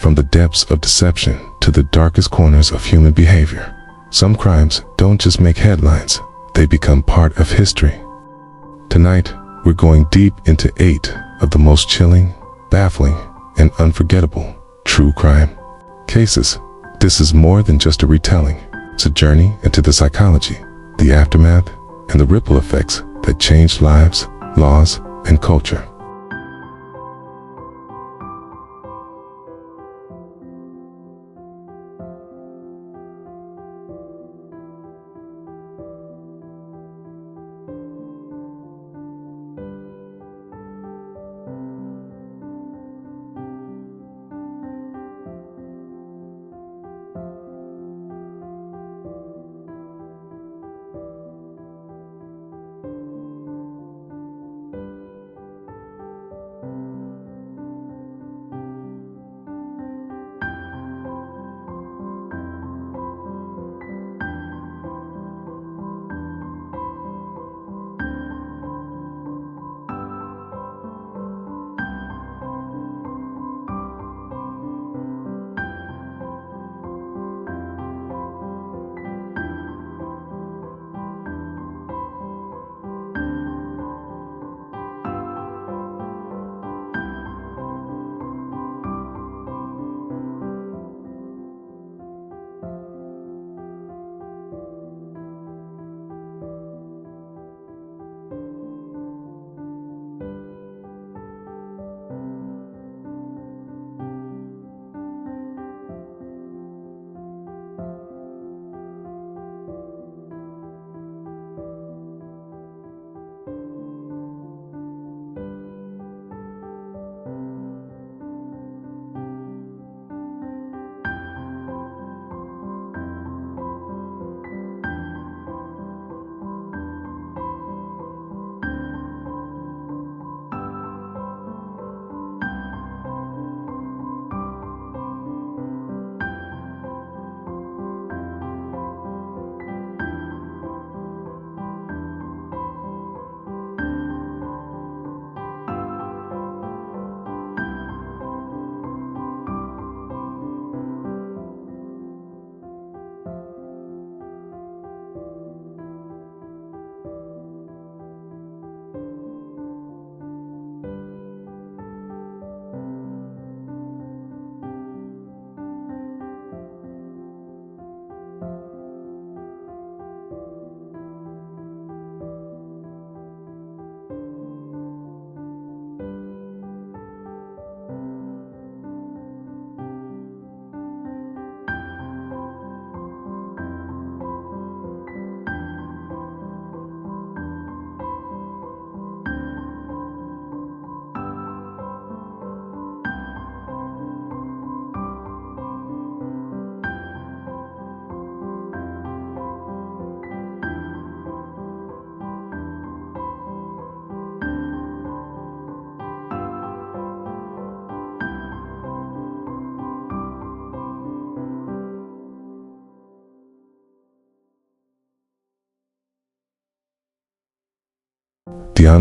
from the depths of deception to the darkest corners of human behavior. Some crimes don't just make headlines, they become part of history. Tonight, we're going deep into 8 of the most chilling, baffling, and unforgettable true crime cases. This is more than just a retelling. It's a journey into the psychology, the aftermath, and the ripple effects that changed lives, laws, and culture.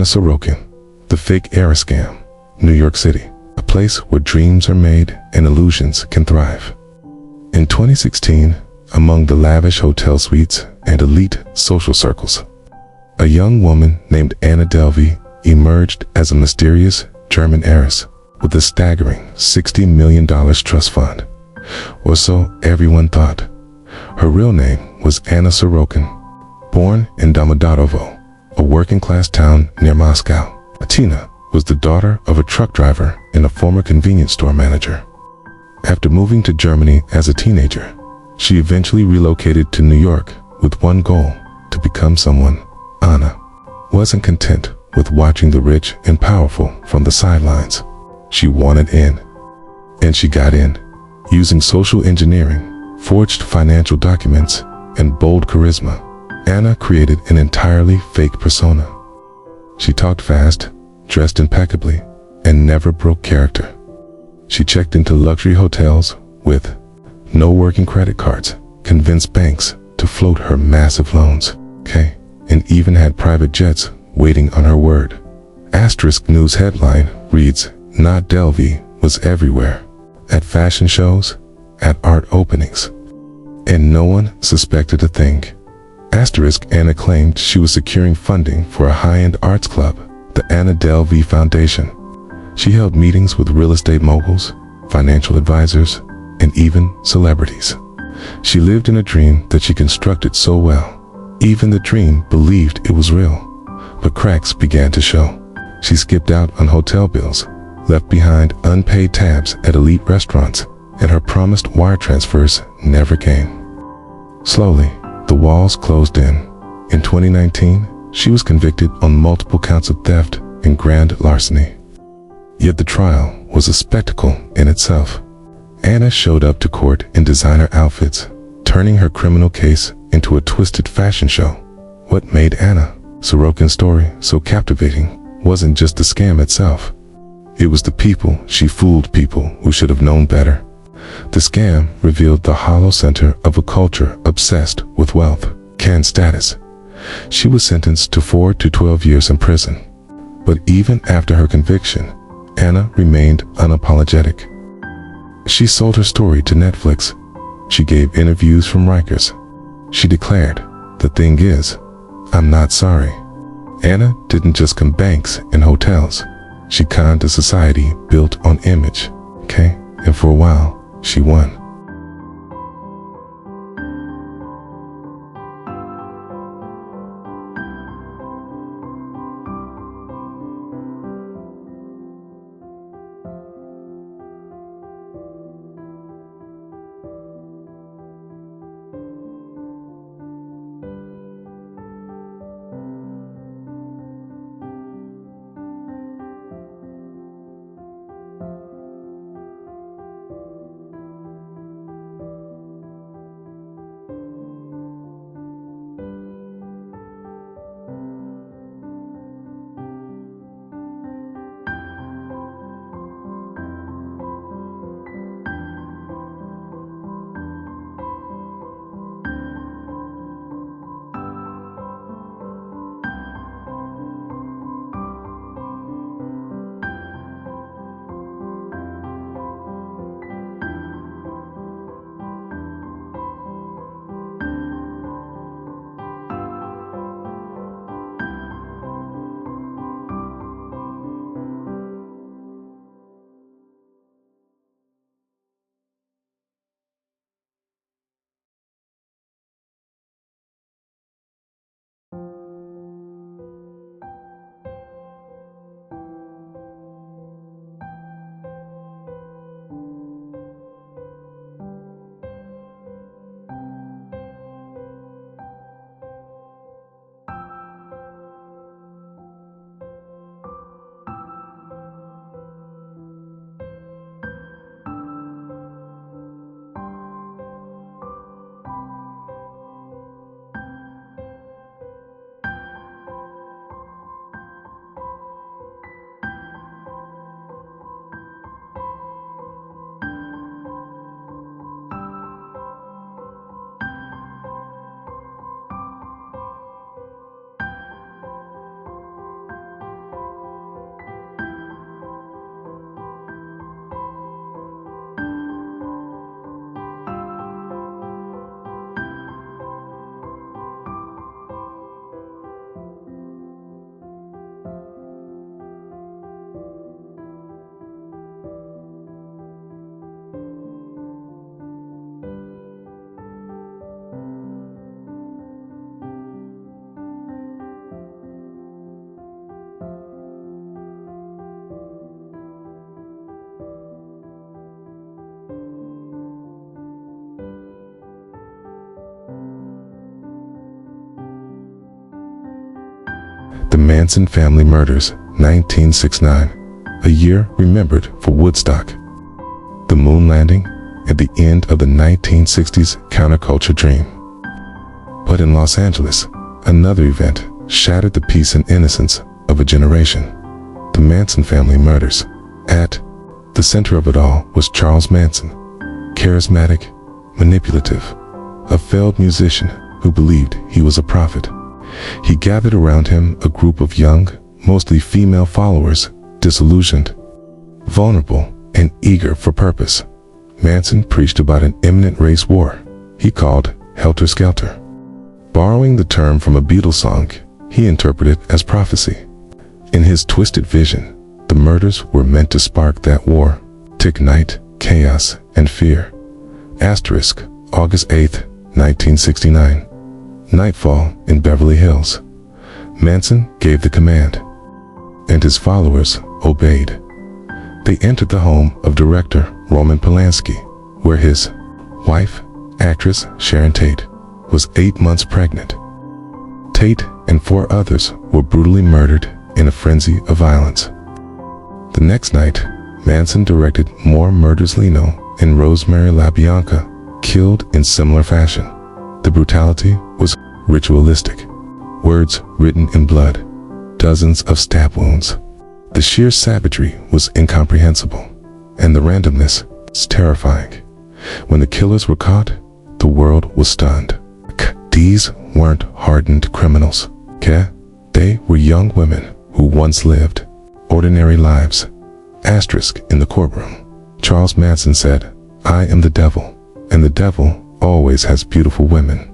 Sorokin, the fake Heiress scam, New York City, a place where dreams are made and illusions can thrive. In 2016, among the lavish hotel suites and elite social circles, a young woman named Anna Delvey emerged as a mysterious German heiress with a staggering $60 million trust fund, or so everyone thought. Her real name was Anna Sorokin, born in Domodedovo, a working-class town near Moscow. Tina was the daughter of a truck driver and a former convenience store manager. After moving to Germany as a teenager, she eventually relocated to New York with one goal: to become someone. Anna wasn't content with watching the rich and powerful from the sidelines. She wanted in. And she got in. Using social engineering, forged financial documents, and bold charisma, Anna created an entirely fake persona. She talked fast, dressed impeccably, and never broke character. She checked into luxury hotels with no working credit cards, convinced banks to float her massive loans, and even had private jets waiting on her word. Asterisk news headline reads, "Not Delvey was everywhere." at fashion shows, at art openings. And no one suspected a thing. Asterisk, Anna claimed she was securing funding for a high-end arts club, the Anna Delvey Foundation. She held meetings with real estate moguls, financial advisors, and even celebrities. She lived in a dream that she constructed so well. Even the dream believed it was real. But cracks began to show. She skipped out on hotel bills, left behind unpaid tabs at elite restaurants, and her promised wire transfers never came. Slowly, the walls closed in. In 2019, she was convicted on multiple counts of theft and grand larceny. Yet the trial was a spectacle in itself. Anna showed up to court in designer outfits, turning her criminal case into a twisted fashion show. What made Anna Sorokin's story so captivating wasn't just the scam itself. It was the people she fooled, people who should have known better. The scam revealed the hollow center of a culture obsessed with wealth and status. She was sentenced to 4 to 12 years in prison. But even after her conviction, Anna remained unapologetic. She sold her story to Netflix. She gave interviews from Rikers. She declared, "The thing is, I'm not sorry." Anna didn't just con banks and hotels. She conned a society built on image, okay? And for a while, she won. The Manson family murders, 1969, a year remembered for Woodstock, the moon landing, and the end of the 1960s counterculture dream. But in Los Angeles, another event shattered the peace and innocence of a generation. The Manson family murders. At the center of it all was Charles Manson, charismatic, manipulative, a failed musician who believed he was a prophet. He gathered around him a group of young, mostly female followers, disillusioned, vulnerable, and eager for purpose. Manson preached about an imminent race war he called Helter Skelter. Borrowing the term from a Beatles song, he interpreted it as prophecy. In his twisted vision, the murders were meant to spark that war, to ignite chaos and fear. Asterisk, August 8, 1969. Nightfall in Beverly Hills. Manson gave the command, and his followers obeyed. They entered the home of director Roman Polanski, where his wife, actress Sharon Tate, was 8 months pregnant. Tate and 4 others were brutally murdered in a frenzy of violence. The next night, Manson directed more murders. Lino and Rosemary LaBianca killed in similar fashion. The brutality was ritualistic. Words written in blood, dozens of stab wounds. The sheer savagery was incomprehensible, and the randomness is terrifying. When the killers were caught, the world was stunned. These weren't hardened criminals. They were young women who once lived ordinary lives. Asterisk, in the courtroom, Charles Manson said, "I am the devil, and the devil always has beautiful women."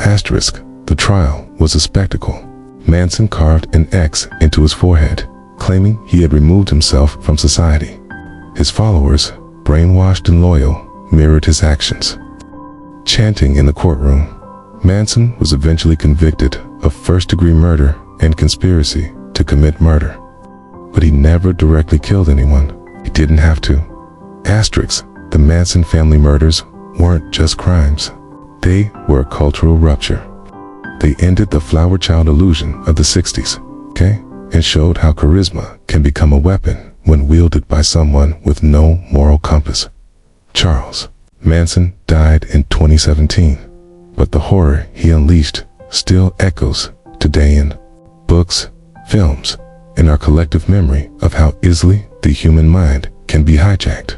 Asterisk, the trial was a spectacle. Manson carved an X into his forehead, claiming he had removed himself from society. His followers, brainwashed and loyal, mirrored his actions. Chanting in the courtroom, Manson was eventually convicted of first-degree murder and conspiracy to commit murder. But he never directly killed anyone. He didn't have to. Asterisk, the Manson family murders weren't just crimes. They were a cultural rupture. They ended the flower child illusion of the 60s, and showed how charisma can become a weapon when wielded by someone with no moral compass. Charles Manson died in 2017, but the horror he unleashed still echoes today in books, films, and our collective memory of how easily the human mind can be hijacked.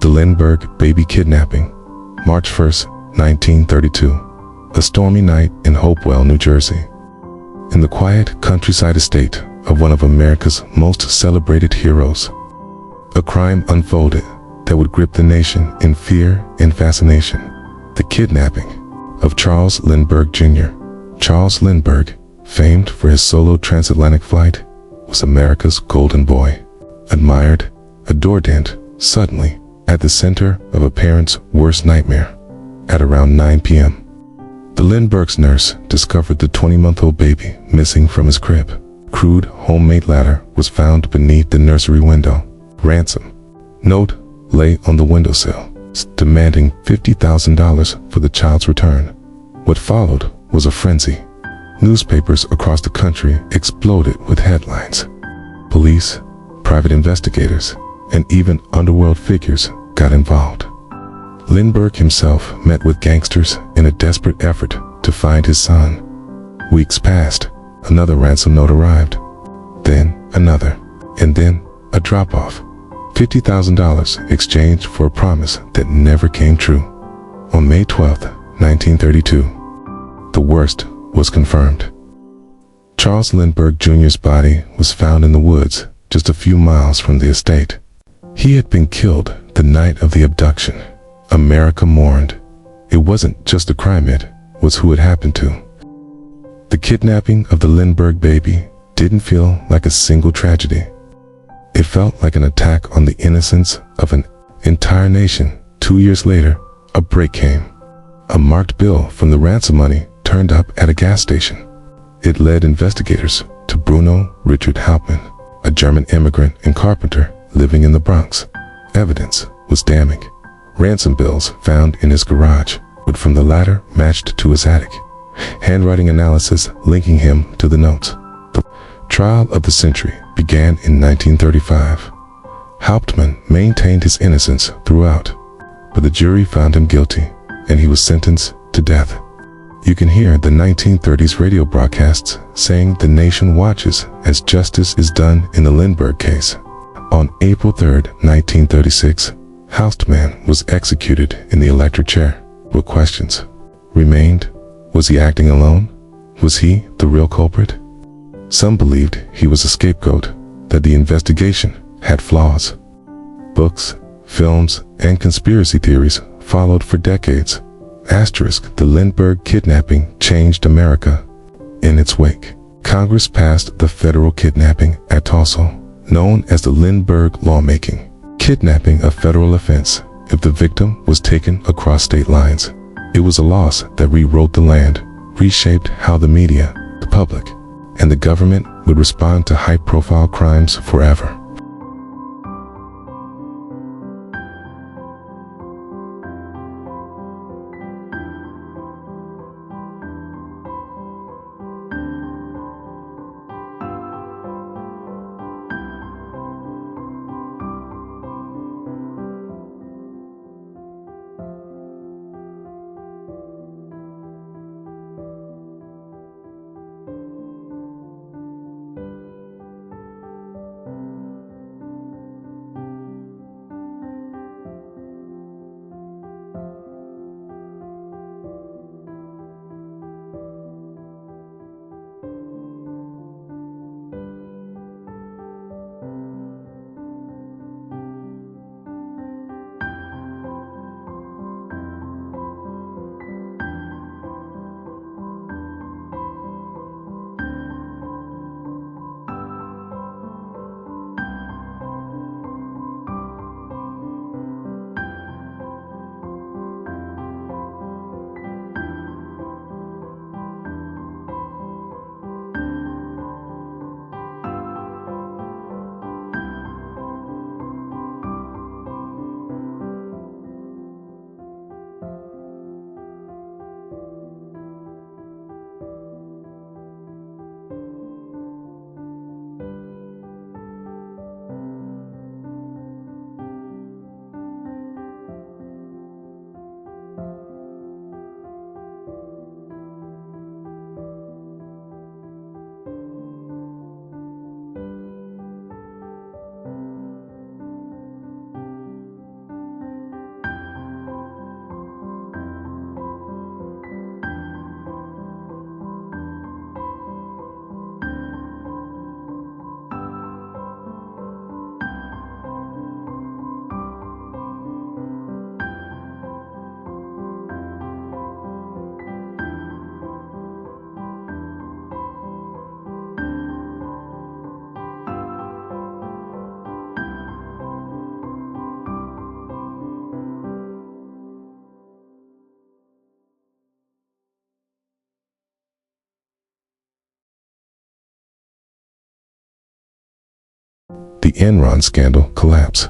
The Lindbergh baby kidnapping, March 1st, 1932. A stormy night in Hopewell, New Jersey. In the quiet countryside estate of one of America's most celebrated heroes, a crime unfolded that would grip the nation in fear and fascination. The kidnapping of Charles Lindbergh Jr. Charles Lindbergh, famed for his solo transatlantic flight, was America's golden boy. Admired, adored, and, suddenly, at the center of a parent's worst nightmare. At around 9 p.m., the Lindbergh's nurse discovered the 20-month-old baby missing from his crib. Crude homemade ladder was found beneath the nursery window. Ransom note lay on the windowsill, demanding $50,000 for the child's return. What followed was a frenzy. Newspapers across the country exploded with headlines. Police, private investigators, and even underworld figures got involved. Lindbergh himself met with gangsters in a desperate effort to find his son. Weeks passed, another ransom note arrived, then another, and then a drop-off. $50,000 exchanged for a promise that never came true. On May 12, 1932, the worst was confirmed. Charles Lindbergh Jr.'s body was found in the woods just a few miles from the estate. He had been killed the night of the abduction. America mourned. It wasn't just a crime, it was who it happened to. The kidnapping of the Lindbergh baby didn't feel like a single tragedy. It felt like an attack on the innocence of an entire nation. 2 years later, a break came. A marked bill from the ransom money turned up at a gas station. It led investigators to Bruno Richard Hauptmann, a German immigrant and carpenter living in the Bronx. Evidence was damning. Ransom bills found in his garage, but from the latter matched to his attic. Handwriting analysis linking him to the notes. The trial of the century began in 1935. Hauptmann maintained his innocence throughout, but the jury found him guilty, and he was sentenced to death. You can hear the 1930s radio broadcasts saying the nation watches as justice is done in the Lindbergh case. On April 3, 1936, Hauptmann was executed in the electric chair. What questions remained? Was he acting alone? Was he the real culprit? Some believed he was a scapegoat, that the investigation had flaws. Books, films, and conspiracy theories followed for decades. The Lindbergh kidnapping changed America. In its wake, Congress passed the Federal Kidnapping Act, also known as the Lindbergh Lawmaking. Kidnapping a federal offense if the victim was taken across state lines. It was a loss that rewrote the land, reshaped how the media, the public, and the government would respond to high-profile crimes forever. The Enron scandal collapse.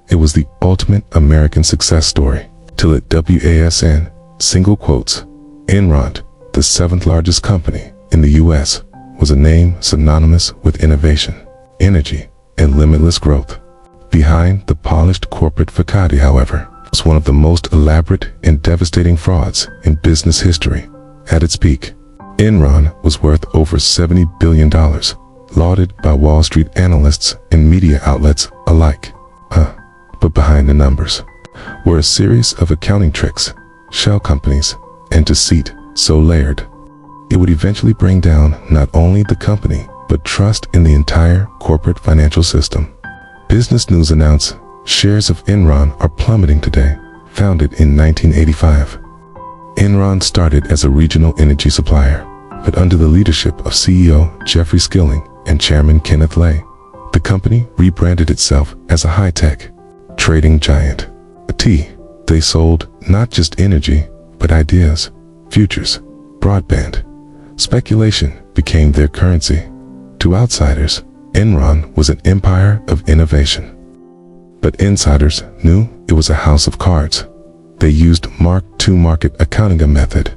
It was the ultimate American success story, till it WASN, single quotes, Enron, the seventh largest company in the U.S., was a name synonymous with innovation, energy, and limitless growth. Behind the polished corporate facade, however, was one of the most elaborate and devastating frauds in business history. At its peak, Enron was worth over $70 billion, lauded by Wall Street analysts and media outlets alike. But behind the numbers were a series of accounting tricks, shell companies, and deceit so layered it would eventually bring down not only the company, but trust in the entire corporate financial system. Business News announced shares of Enron are plummeting today. Founded in 1985, Enron started as a regional energy supplier, but under the leadership of CEO Jeffrey Skilling and Chairman Kenneth Lay, the company rebranded itself as a high-tech trading giant. They sold not just energy, but ideas, futures, broadband. Speculation became their currency. To outsiders, Enron was an empire of innovation. But insiders knew it was a house of cards. They used Mark II market accounting, a method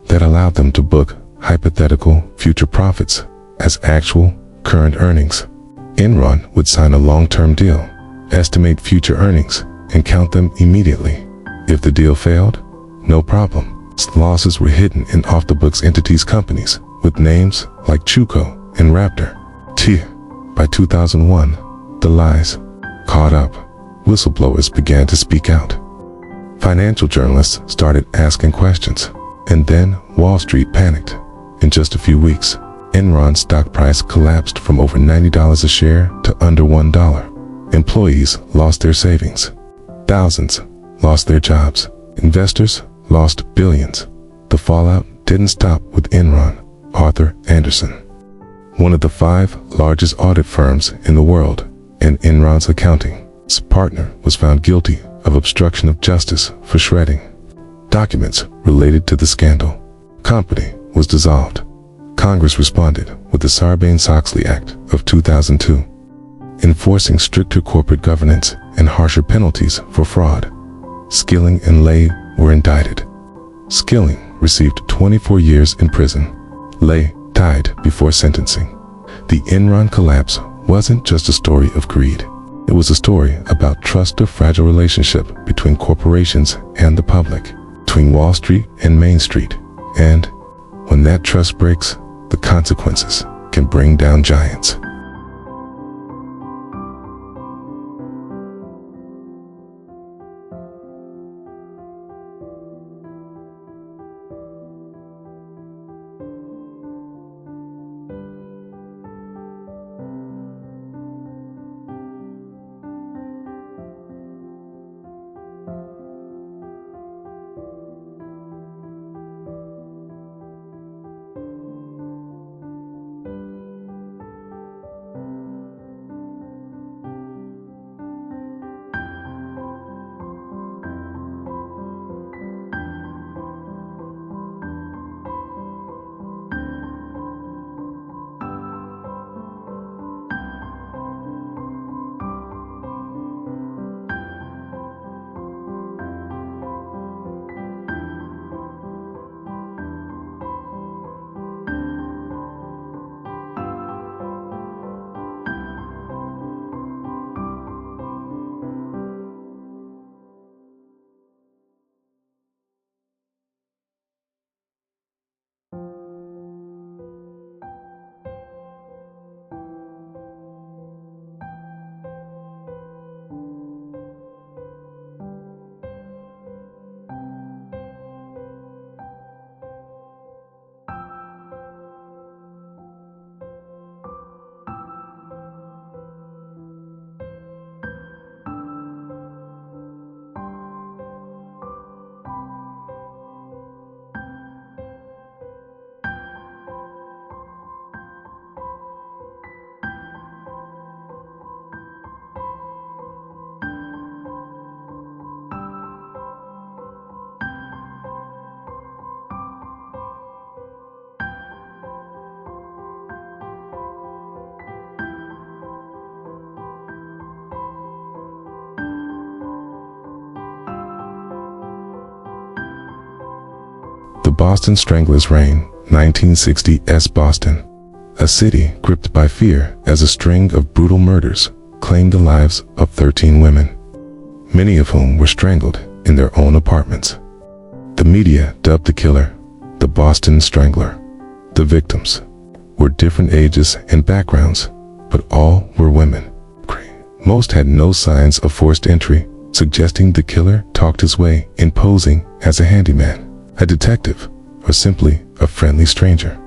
that allowed them to book hypothetical future profits as actual current earnings. Enron would sign a long-term deal, estimate future earnings, and count them immediately. If the deal failed, no problem. Losses were hidden in off-the-books entities, companies with names like Chuco and Raptor. By 2001, the lies caught up. Whistleblowers began to speak out. Financial journalists started asking questions, and then Wall Street panicked. In just a few weeks, Enron's stock price collapsed from over $90 a share to under $1. Employees lost their savings. Thousands lost their jobs. Investors lost billions. The fallout didn't stop with Enron. Arthur Andersen, one of the 5 largest audit firms in the world, and Enron's accounting partner, was found guilty of obstruction of justice for shredding documents related to the scandal. Company was dissolved. Congress responded with the Sarbanes-Oxley Act of 2002, enforcing stricter corporate governance and harsher penalties for fraud. Skilling and Lay were indicted. Skilling received 24 years in prison. Lay died before sentencing. The Enron collapse wasn't just a story of greed. It was a story about trust, a fragile relationship between corporations and the public, between Wall Street and Main Street. And when that trust breaks, the consequences can bring down giants. Boston Stranglers reign, 1960s Boston. A city gripped by fear as a string of brutal murders claimed the lives of 13 women, many of whom were strangled in their own apartments. The media dubbed the killer the Boston Strangler. The victims were different ages and backgrounds, but all were women. Most had no signs of forced entry, suggesting the killer talked his way in posing as a handyman, a detective, or simply a friendly stranger.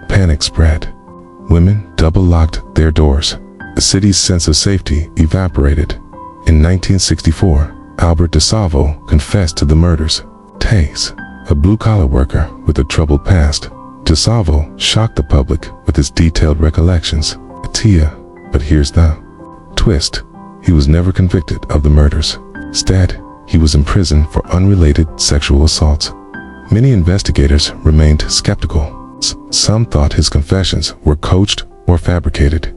Panic spread. Women double-locked their doors. The city's sense of safety evaporated. In 1964, Albert DeSalvo confessed to the murders. Taze, a blue-collar worker with a troubled past, DeSalvo shocked the public with his detailed recollections. But here's the twist. He was never convicted of the murders. Instead, he was imprisoned for unrelated sexual assaults. Many investigators remained skeptical. Some thought his confessions were coached or fabricated.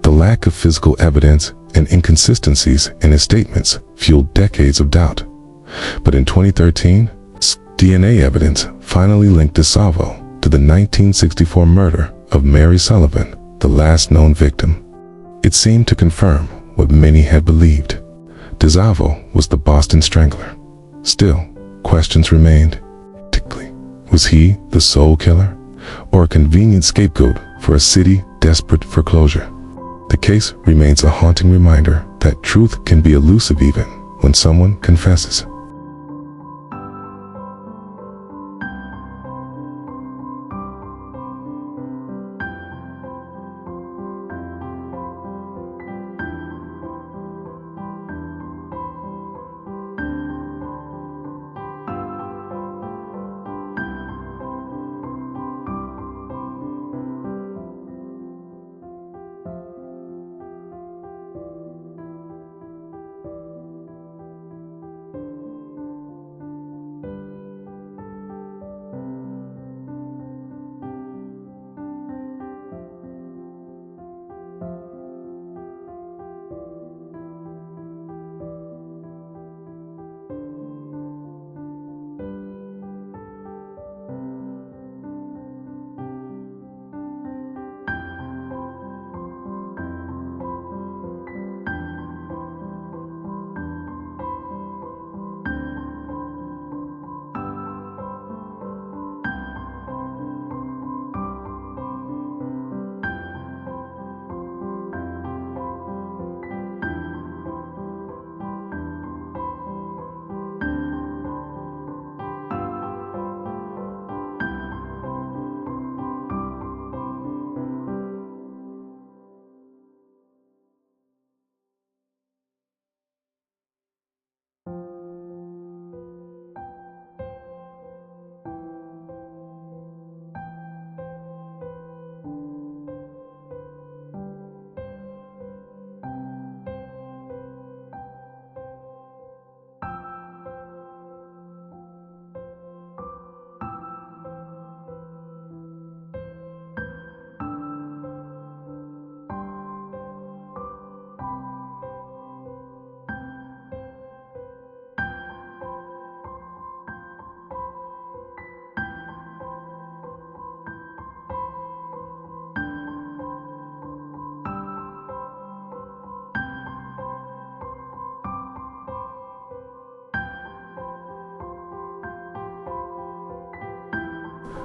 The lack of physical evidence and inconsistencies in his statements fueled decades of doubt. But in 2013, DNA evidence finally linked DeSalvo to the 1964 murder of Mary Sullivan, the last known victim. It seemed to confirm what many had believed. DeSalvo was the Boston Strangler. Still, questions remained. Was he the sole killer, or a convenient scapegoat for a city desperate for closure? The case remains a haunting reminder that truth can be elusive even when someone confesses.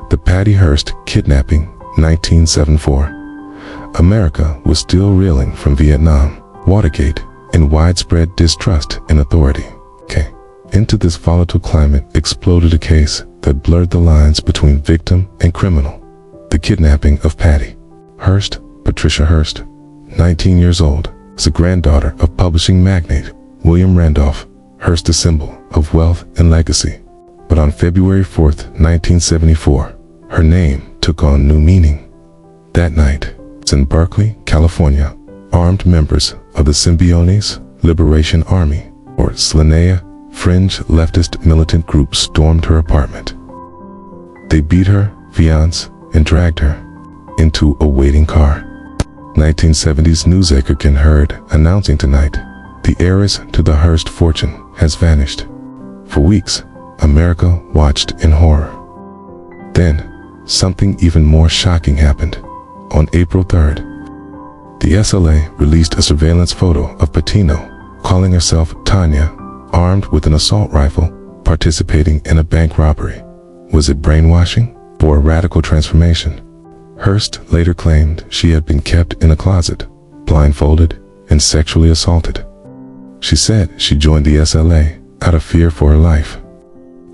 The Patty Hearst Kidnapping, 1974. America was still reeling from Vietnam, Watergate, and widespread distrust in authority. Into this volatile climate exploded a case that blurred the lines between victim and criminal. The kidnapping of Patty Hearst. Patricia Hearst, 19 years old, is a granddaughter of publishing magnate William Randolph Hearst, a symbol of wealth and legacy. But on February 4th, 1974, her name took on new meaning. That night, in Berkeley, California, armed members of the Symbionese Liberation Army, or SLNA, fringe leftist militant group, stormed her apartment. They beat her, fiancé, and dragged her into a waiting car. 1970s news anchor Ken Heard announcing tonight, the heiress to the Hearst fortune has vanished. For weeks, America watched in horror. Then, something even more shocking happened. On April 3rd, the SLA released a surveillance photo of Patino, calling herself Tanya, armed with an assault rifle, participating in a bank robbery. Was it brainwashing or a radical transformation? Hearst later claimed she had been kept in a closet, blindfolded, and sexually assaulted. She said she joined the SLA out of fear for her life.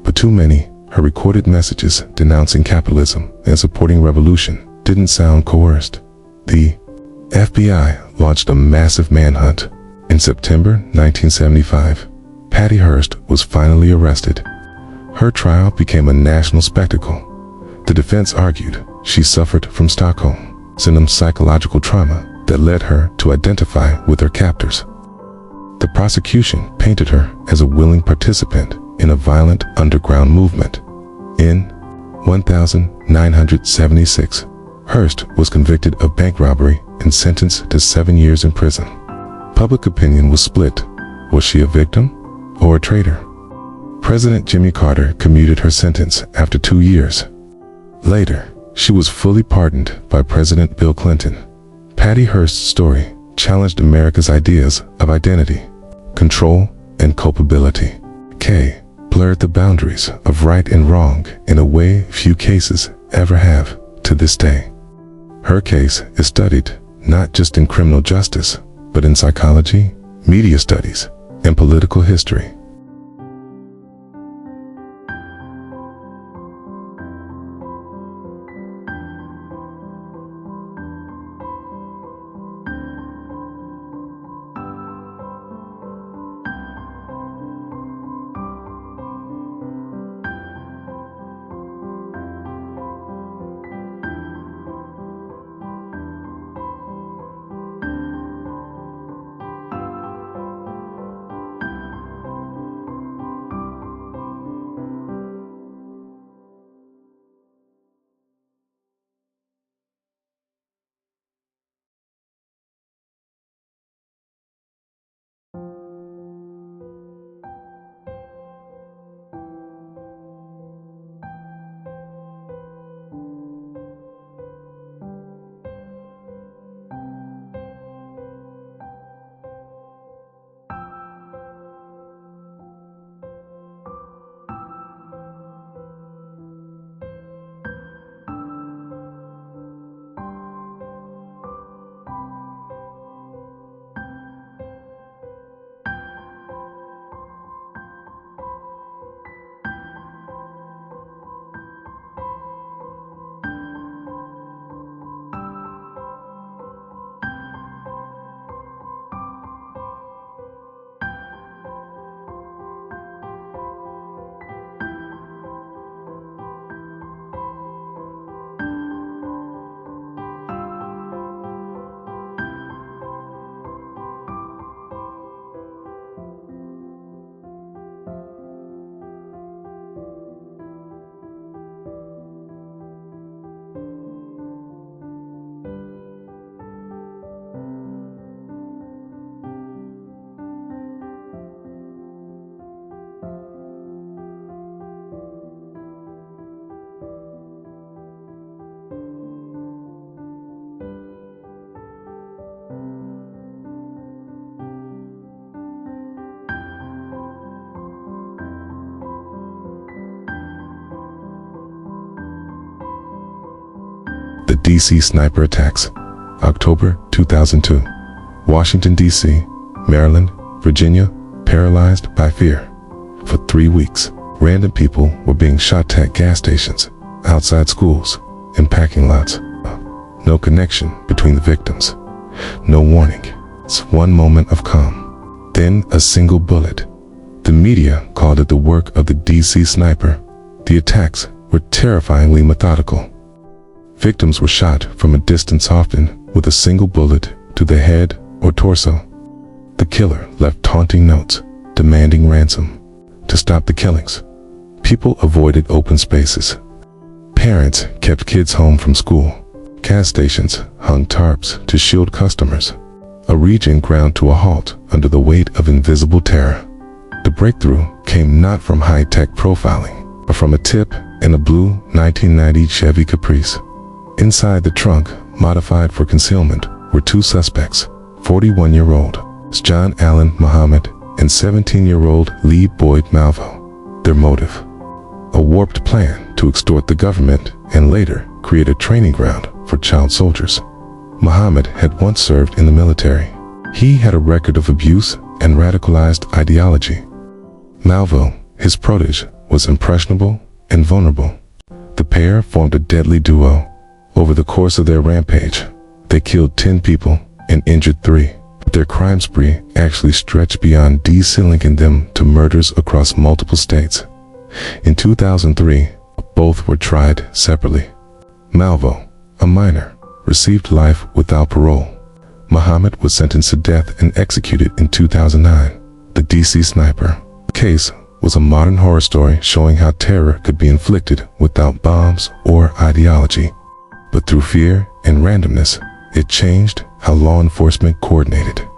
But too many, her recorded messages denouncing capitalism and supporting revolution didn't sound coerced. The FBI launched a massive manhunt. In September 1975, Patty Hearst was finally arrested. Her trial became a national spectacle. The defense argued she suffered from Stockholm syndrome psychological trauma that led her to identify with her captors. The prosecution painted her as a willing participant in a violent underground movement. In 1976, Hearst was convicted of bank robbery and sentenced to 7 years in prison. Public opinion was split. Was she a victim or a traitor? President Jimmy Carter commuted her sentence after 2 years. Later, she was fully pardoned by President Bill Clinton. Patty Hearst's story challenged America's ideas of identity, control, and culpability. Kay blurred the boundaries of right and wrong in a way few cases ever have to this day. Her case is studied not just in criminal justice, but in psychology, media studies, and political history. The D.C. sniper attacks, October 2002. Washington, D.C., Maryland, Virginia, paralyzed by fear. For 3 weeks, random people were being shot at gas stations, outside schools, in parking lots. No connection between the victims. No warning. It's one moment of calm. Then a single bullet. The media called it the work of the D.C. sniper. The attacks were terrifyingly methodical. Victims were shot from a distance, often with a single bullet to the head or torso. The killer left taunting notes, demanding ransom. To stop the killings, people avoided open spaces. Parents kept kids home from school. Gas stations hung tarps to shield customers. A region ground to a halt under the weight of invisible terror. The breakthrough came not from high-tech profiling, but from a tip and a blue 1990 Chevy Caprice. Inside the trunk, modified for concealment, were two suspects, 41-year-old John Allen Muhammad and 17-year-old Lee Boyd Malvo. Their motive: a warped plan to extort the government and later create a training ground for child soldiers. Muhammad had once served in the military. He had a record of abuse and radicalized ideology. Malvo, his protege, was impressionable and vulnerable. The pair formed a deadly duo. Over the course of their rampage, they killed 10 people and injured 3. But their crime spree actually stretched beyond linking them to murders across multiple states. In 2003, both were tried separately. Malvo, a minor, received life without parole. Muhammad was sentenced to death and executed in 2009. The DC Sniper case was a modern horror story showing how terror could be inflicted without bombs or ideology. But through fear and randomness, it changed how law enforcement coordinated.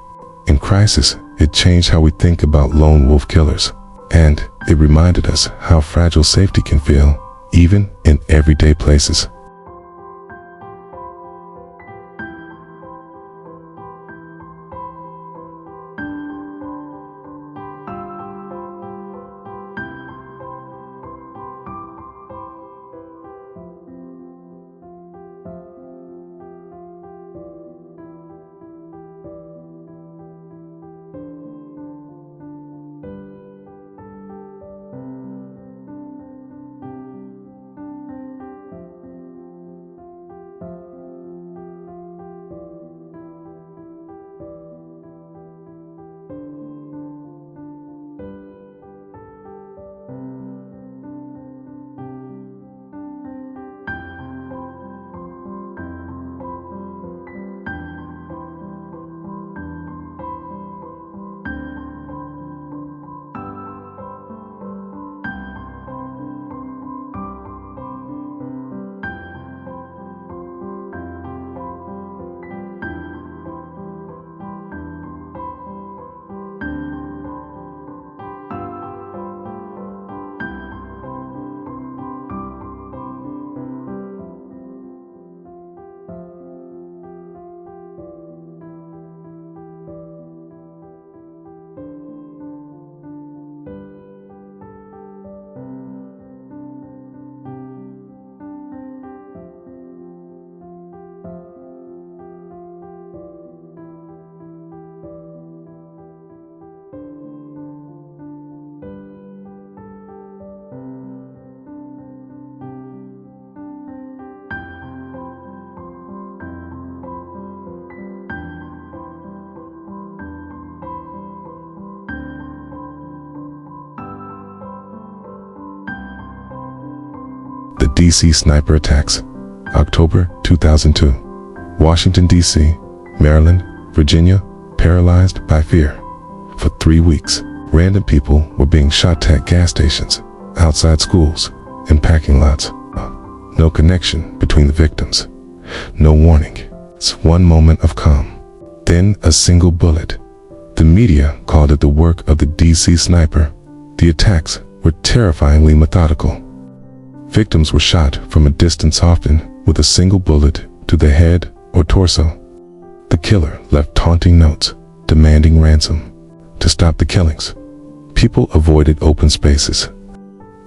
In crisis, it changed how we think about lone wolf killers. And it reminded us how fragile safety can feel, even in everyday places. The DC Sniper Attacks, October 2002. Washington, D.C., Maryland, Virginia, paralyzed by fear. For 3 weeks, random people were being shot at gas stations, outside schools, in parking lots. No connection between the victims. No warning. It's one moment of calm. Then a single bullet. The media called it the work of the DC Sniper. The attacks were terrifyingly methodical. Victims were shot from a distance, often with a single bullet to the head or torso. The killer left taunting notes, demanding ransom. To stop the killings, people avoided open spaces.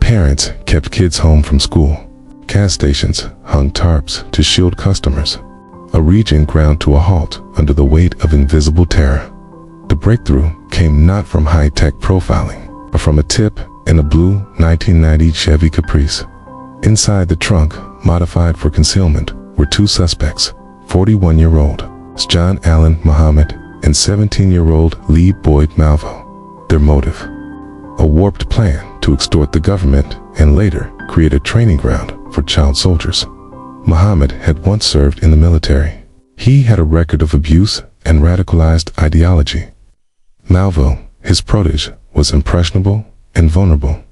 Parents kept kids home from school. Gas stations hung tarps to shield customers. A region ground to a halt under the weight of invisible terror. The breakthrough came not from high-tech profiling, but from a tip in a blue 1990 Chevy Caprice. Inside the trunk, modified for concealment, were two suspects, 41-year-old John Allen Muhammad and 17-year-old Lee Boyd Malvo. Their motive: a warped plan to extort the government and later create a training ground for child soldiers. Muhammad had once served in the military. He had a record of abuse and radicalized ideology. Malvo, his protege, was impressionable and vulnerable.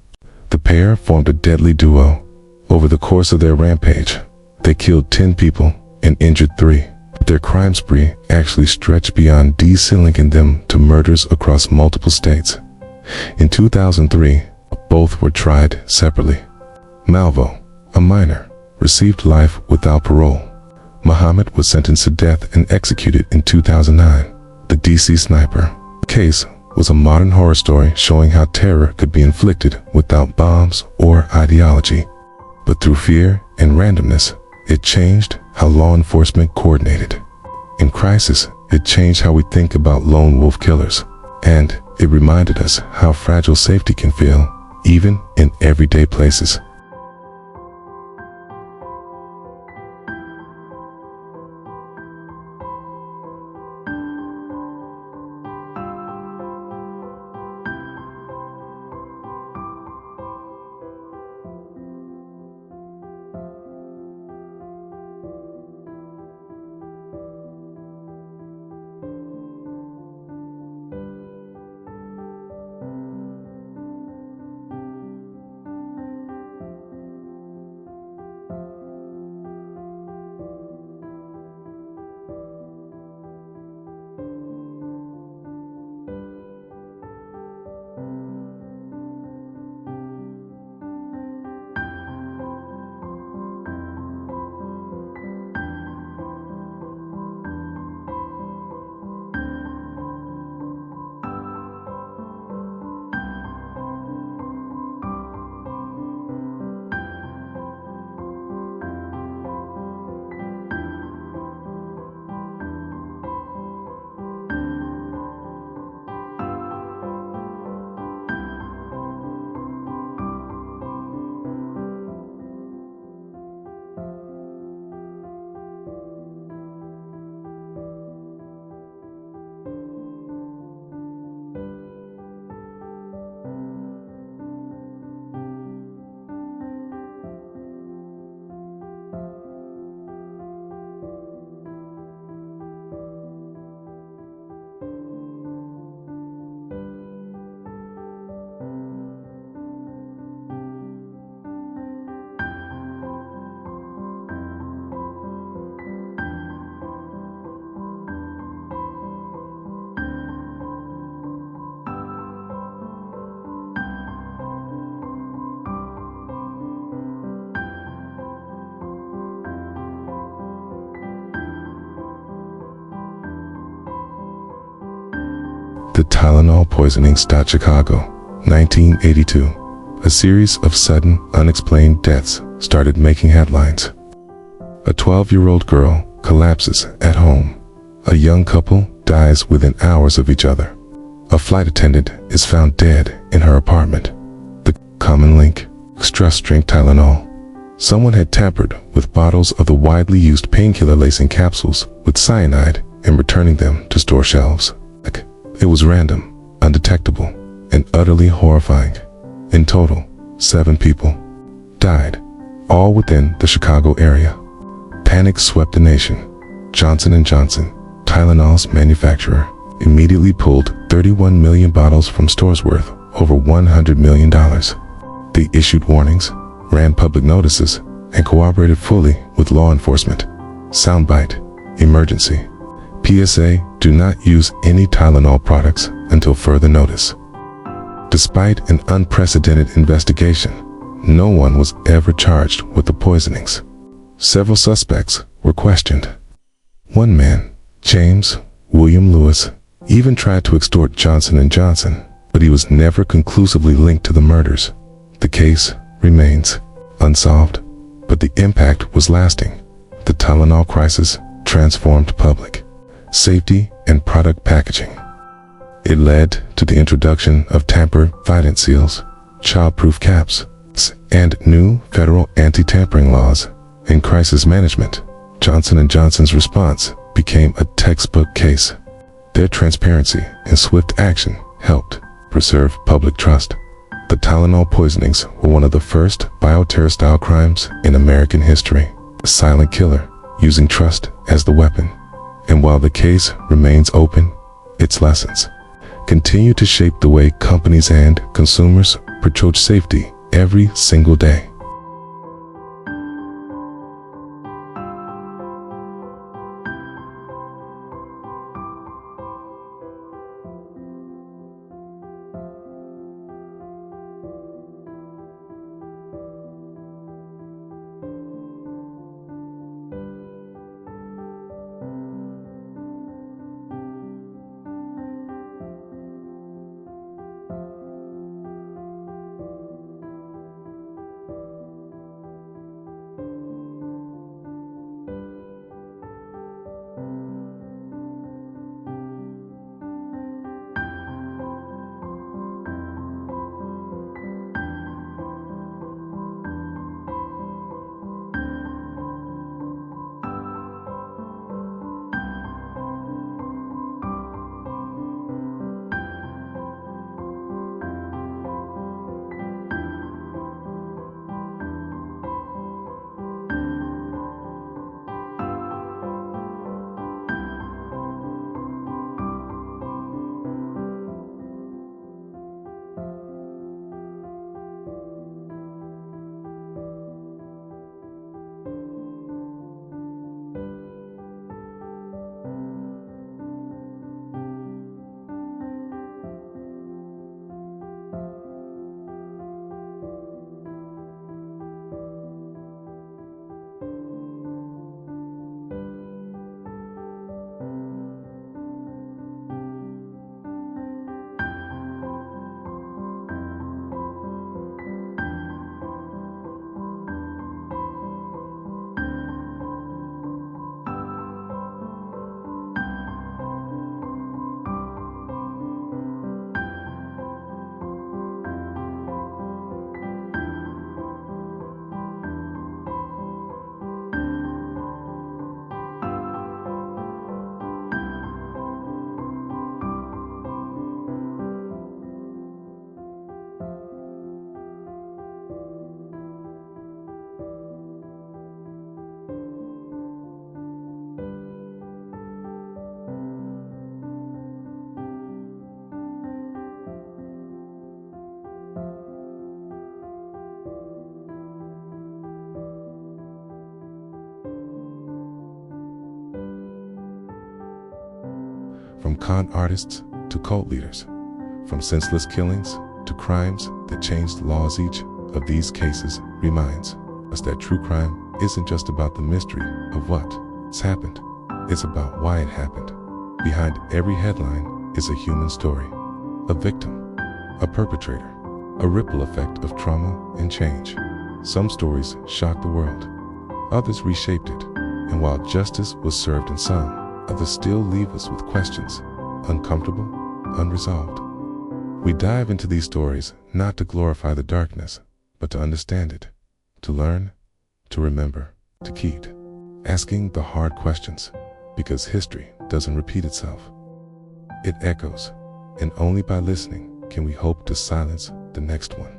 The pair formed a deadly duo. Over the course of their rampage, they killed 10 people and injured 3. But their crime spree actually stretched beyond linking them to murders across multiple states. In 2003, both were tried separately. Malvo, a minor, received life without parole. Muhammad was sentenced to death and executed in 2009. The DC Sniper case was a modern horror story showing how terror could be inflicted without bombs or ideology. But through fear and randomness, it changed how law enforcement coordinated. In crisis, it changed how we think about lone wolf killers. And it reminded us how fragile safety can feel, even in everyday places. The Tylenol Poisonings. Chicago, 1982. A series of sudden, unexplained deaths started making headlines. A 12-year-old girl collapses at home. A young couple dies within hours of each other. A flight attendant is found dead in her apartment. The common link: stress-drink Tylenol. Someone had tampered with bottles of the widely used painkiller lacing capsules with cyanide and returning them to store shelves. It was random, undetectable, and utterly horrifying. In total, 7 people died, all within the Chicago area. Panic swept the nation. Johnson & Johnson, Tylenol's manufacturer, immediately pulled 31 million bottles from stores worth over $100 million. They issued warnings, ran public notices, and cooperated fully with law enforcement. Soundbite: emergency. PSA: do not use any Tylenol products until further notice. Despite an unprecedented investigation, no one was ever charged with the poisonings. Several suspects were questioned. One man, James William Lewis, even tried to extort Johnson & Johnson, but he was never conclusively linked to the murders. The case remains unsolved, but the impact was lasting. The Tylenol crisis transformed public safety and product packaging. It led to the introduction of tamper-avoidant seals, child-proof caps, and new federal anti-tampering laws. In crisis management, Johnson & Johnson's response became a textbook case. Their transparency and swift action helped preserve public trust. The Tylenol poisonings were one of the first bioterror-style crimes in American history. A silent killer using trust as the weapon. And while the case remains open, its lessons continue to shape the way companies and consumers approach safety every single day. From con artists to cult leaders, from senseless killings to crimes that changed laws. Each of these cases reminds us that true crime isn't just about the mystery of what's happened, it's about why it happened. Behind every headline is a human story, a victim, a perpetrator, a ripple effect of trauma and change. Some stories shocked the world, others reshaped it, and while justice was served in some, others still leave us with questions, uncomfortable, unresolved. We dive into these stories not to glorify the darkness, but to understand it, to learn, to remember, to keep asking the hard questions, because history doesn't repeat itself. It echoes, and only by listening can we hope to silence the next one.